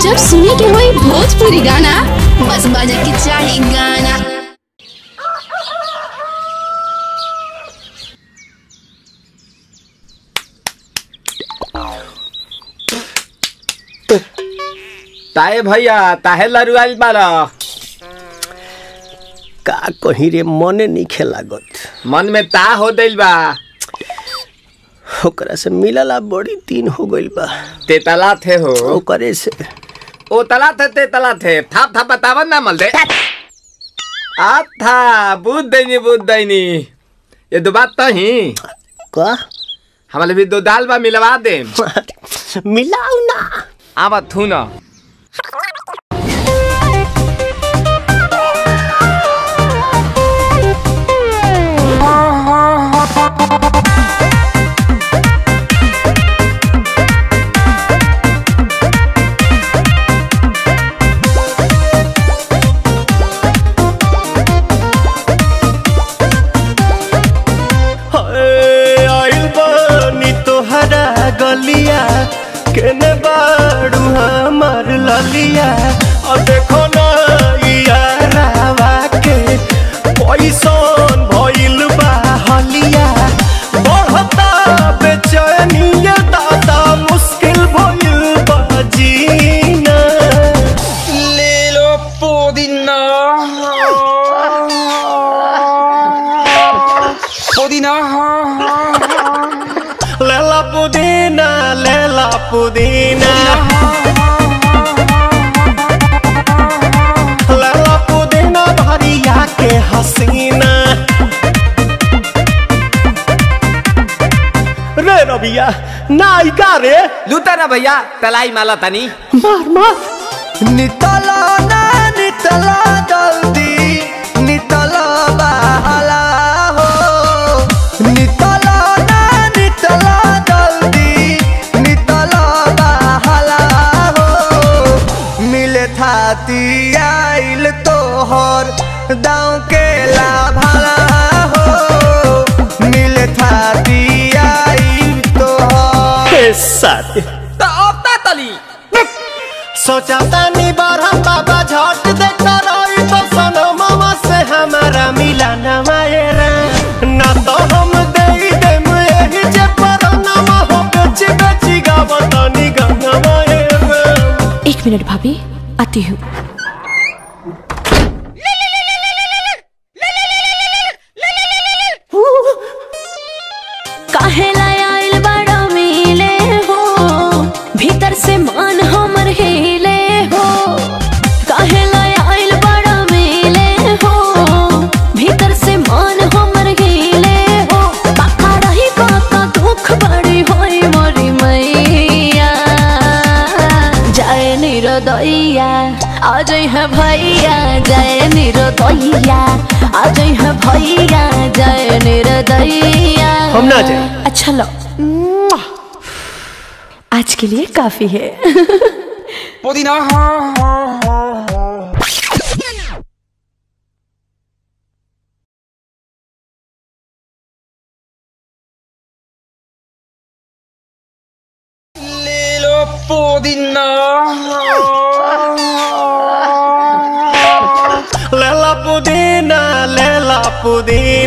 जब सुने के होई भोजपुरी गाना बस बजे के चाही गाना। ताए भैया ताहे लरुआल बारा का कहीं रे मने नहीं खेलागत। मन में ता हो दिल बा ओकरा से मिलला बड़ी दिन हो गइल बा। ते तला थे हो ओकरे से ओ तला थे ते तला थे थाप थाप बतावन ना मल दे आ था बुद्ध दैनी ये दो बात तो ही का हमारे भी दो दाल बा मिलवा दे मिलाऊ ना आवा थू ना गलिया केने बाड़ू हमार ललिया और देखो ना यारावा के पैसन भइल बा हलिया बढ़ता बेचैनिया दादा मुश्किल भइल बा जीना ले लो पुदीना पुदीना लेला पुदीना लेला पुदीना लेला पुदीना भरिया के हसीना रे रबिया नायिका रे लूटा ना भैया तलाई माला तनी मार मार नितला ना नितला जल्दी नितला बहाला हो नितला ना नितला जल्दी नितला बहाला हो मिले थाती आइल तोहर दाँव के लाभाला हो मिले थाती आइल तोहर साथी तो अब ता तली सोचा तानी बारह बाबा झट देखता रही तो सनो मामा से हमारा मिला न मायरा ना तो हम दे देम यही जे पर ना हो बेची बेची गावतानी गंगा मायरा। 1 मिनट भाभी आती हूँ। काहेला आइल बड़ा मिले हो भीतर से मन हमर हिले हो काहेला आइल बड़ा मिले हो भीतर से मन हमर हिले हो बाका रही बाका दुख बड़ी होई मोरी मैया जाए निरोदैया आज है भैया जाए निरोदैया आज है भैया जाए निरोदैया हम ना जाए। अच्छा लो आज के लिए काफी है। पुदीना ले लो पुदीना लेला पुदीना लेला पुदीना